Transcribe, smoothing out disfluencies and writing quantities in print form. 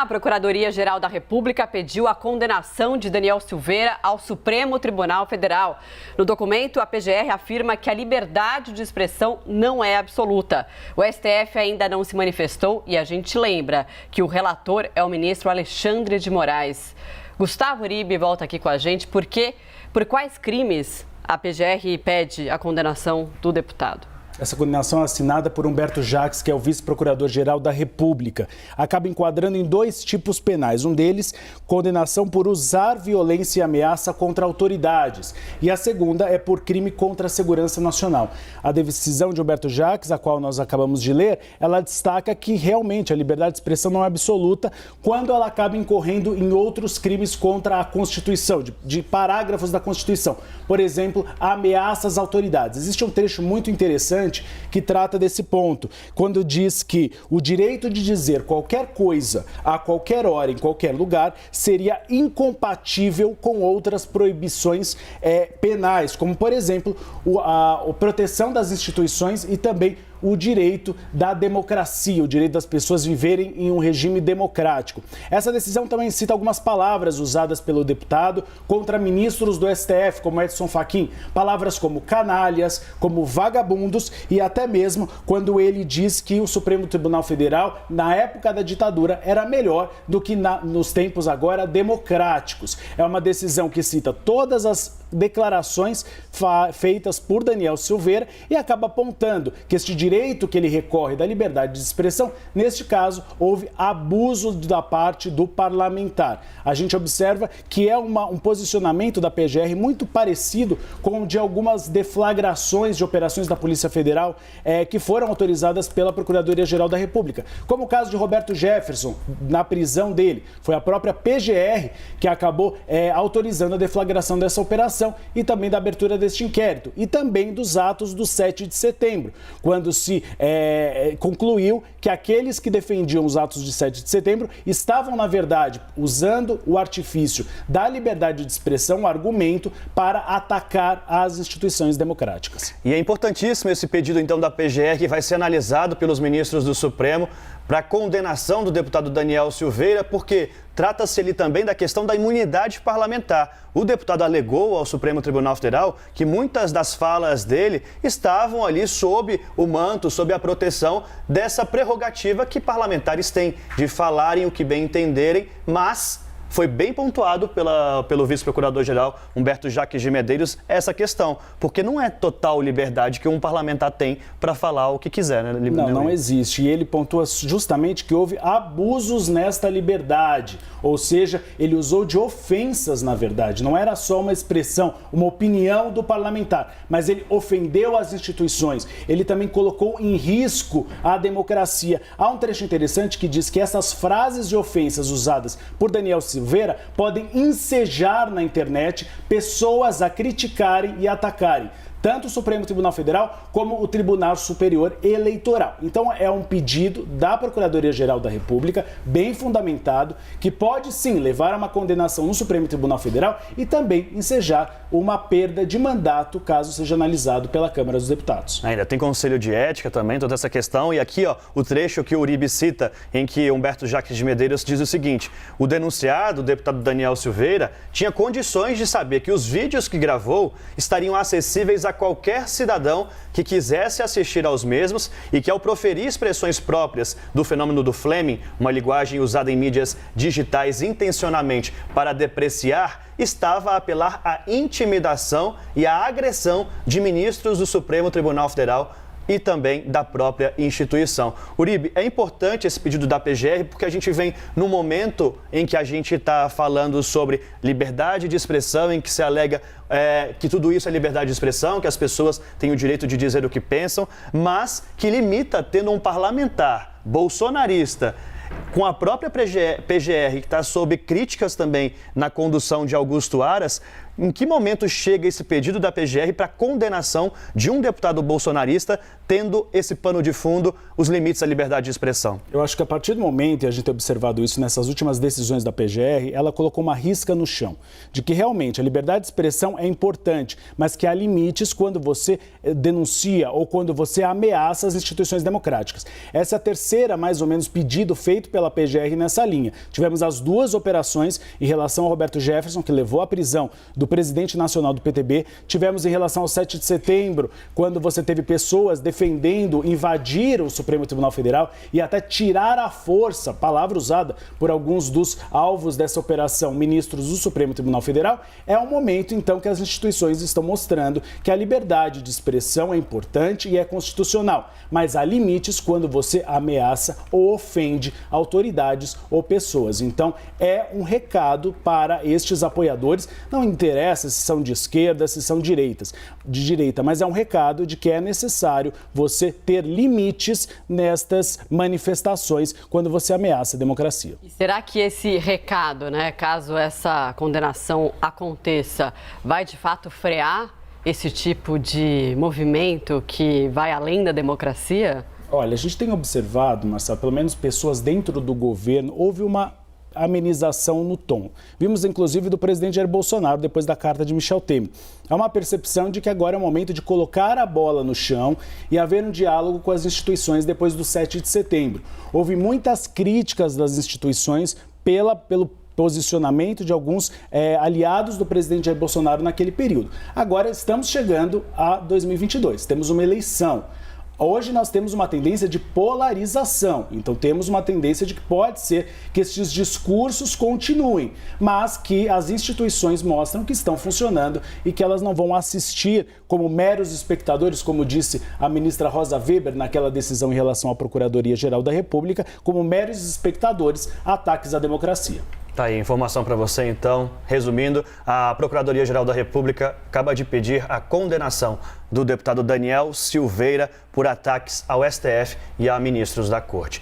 A Procuradoria-Geral da República pediu a condenação de Daniel Silveira ao Supremo Tribunal Federal. No documento, a PGR afirma que a liberdade de expressão não é absoluta. O STF ainda não se manifestou e a gente lembra que o relator é o ministro Alexandre de Moraes. Gustavo Uribe volta aqui com a gente porque, por quais crimes a PGR pede a condenação do deputado? Essa condenação é assinada por Humberto Jacques, que é o vice-procurador-geral da República. Acaba enquadrando em 2 tipos penais. Um deles, condenação por usar violência e ameaça contra autoridades. E a segunda é por crime contra a segurança nacional. A decisão de Humberto Jacques, a qual nós acabamos de ler, ela destaca que realmente a liberdade de expressão não é absoluta quando ela acaba incorrendo em outros crimes contra a Constituição, de parágrafos da Constituição. Por exemplo, ameaças às autoridades. Existe um trecho muito interessante que trata desse ponto, quando diz que o direito de dizer qualquer coisa a qualquer hora, em qualquer lugar, seria incompatível com outras proibições penais, como, por exemplo, a proteção das instituições e também o direito da democracia, o direito das pessoas viverem em um regime democrático. Essa decisão também cita algumas palavras usadas pelo deputado contra ministros do STF, como Edson Fachin. Palavras como canalhas, como vagabundos e até mesmo quando ele diz que o Supremo Tribunal Federal, na época da ditadura, era melhor do que nos tempos agora democráticos. É uma decisão que cita todas as declarações feitas por Daniel Silveira e acaba apontando que este direito que ele recorre da liberdade de expressão, neste caso, houve abuso da parte do parlamentar. A gente observa que é um posicionamento da PGR muito parecido com o de algumas deflagrações de operações da Polícia Federal que foram autorizadas pela Procuradoria-Geral da República, como o caso de Roberto Jefferson, na prisão dele. Foi a própria PGR que acabou autorizando a deflagração dessa operação e também da abertura deste inquérito e também dos atos do 7 de setembro, quando se concluiu que aqueles que defendiam os atos de 7 de setembro estavam, na verdade, usando o artifício da liberdade de expressão, o argumento, para atacar as instituições democráticas. E é importantíssimo esse pedido, então, da PGR, que vai ser analisado pelos ministros do Supremo para a condenação do deputado Daniel Silveira, porque trata-se ali também da questão da imunidade parlamentar. O deputado alegou ao Supremo Tribunal Federal que muitas das falas dele estavam ali sob o manto, sob a proteção dessa prerrogativa que parlamentares têm de falarem o que bem entenderem, mas foi bem pontuado pelo vice-procurador-geral Humberto Jacques de Medeiros essa questão, porque não é total liberdade que um parlamentar tem para falar o que quiser, né? Não existe. E ele pontua justamente que houve abusos nesta liberdade, ou seja, ele usou de ofensas, na verdade. Não era só uma expressão, uma opinião do parlamentar, mas ele ofendeu as instituições. Ele também colocou em risco a democracia. Há um trecho interessante que diz que essas frases de ofensas usadas por Daniel Silveira podem ensejar na internet pessoas a criticarem e atacarem tanto o Supremo Tribunal Federal como o Tribunal Superior Eleitoral. Então é um pedido da Procuradoria-Geral da República, bem fundamentado, que pode sim levar a uma condenação no Supremo Tribunal Federal e também ensejar uma perda de mandato, caso seja analisado pela Câmara dos Deputados. Ainda tem Conselho de Ética também, toda essa questão. E aqui, o trecho que o Uribe cita, em que Humberto Jacques de Medeiros diz o seguinte: o denunciado, o deputado Daniel Silveira, tinha condições de saber que os vídeos que gravou estariam acessíveis a qualquer cidadão que quisesse assistir aos mesmos e que, ao proferir expressões próprias do fenômeno do Fleming, uma linguagem usada em mídias digitais intencionalmente para depreciar, estava a apelar à intimidação e à agressão de ministros do Supremo Tribunal Federal e também da própria instituição. Uribe, é importante esse pedido da PGR porque a gente vem no momento em que a gente está falando sobre liberdade de expressão, em que se alega que tudo isso é liberdade de expressão, que as pessoas têm o direito de dizer o que pensam, mas que limita tendo um parlamentar bolsonarista com a própria PGR, que está sob críticas também na condução de Augusto Aras, em que momento chega esse pedido da PGR para condenação de um deputado bolsonarista, tendo esse pano de fundo, os limites à liberdade de expressão? Eu acho que a partir do momento, e a gente tem observado isso nessas últimas decisões da PGR, ela colocou uma risca no chão, de que realmente a liberdade de expressão é importante, mas que há limites quando você denuncia ou quando você ameaça as instituições democráticas. Essa é a terceira, mais ou menos, pedido feito pela PGR nessa linha. Tivemos as duas operações em relação ao Roberto Jefferson, que levou à prisão do presidente nacional do PTB. Tivemos em relação ao 7 de setembro, quando você teve pessoas defendendo invadir o Supremo Tribunal Federal e até tirar à força, palavra usada por alguns dos alvos dessa operação, ministros do Supremo Tribunal Federal. É um momento, então, que as instituições estão mostrando que a liberdade de expressão é importante e é constitucional, mas há limites quando você ameaça ou ofende autoridades ou pessoas. Então, é um recado para estes apoiadores. Não interessa se são de esquerda, se são de direita, mas é um recado de que é necessário você ter limites nestas manifestações quando você ameaça a democracia. E será que esse recado, caso essa condenação aconteça, vai de fato frear esse tipo de movimento que vai além da democracia? Olha, a gente tem observado, Marcelo, pelo menos pessoas dentro do governo, houve uma amenização no tom. Vimos, inclusive, do presidente Jair Bolsonaro, depois da carta de Michel Temer. Há uma percepção de que agora é o momento de colocar a bola no chão e haver um diálogo com as instituições depois do 7 de setembro. Houve muitas críticas das instituições pelo posicionamento de alguns aliados do presidente Jair Bolsonaro naquele período. Agora estamos chegando a 2022, temos uma eleição. Hoje nós temos uma tendência de polarização, então temos uma tendência de que pode ser que esses discursos continuem, mas que as instituições mostram que estão funcionando e que elas não vão assistir como meros espectadores, como disse a ministra Rosa Weber naquela decisão em relação à Procuradoria-Geral da República, como meros espectadores a ataques à democracia. Tá aí, informação para você então. Resumindo, a Procuradoria-Geral da República acaba de pedir a condenação do deputado Daniel Silveira por ataques ao STF e a ministros da Corte.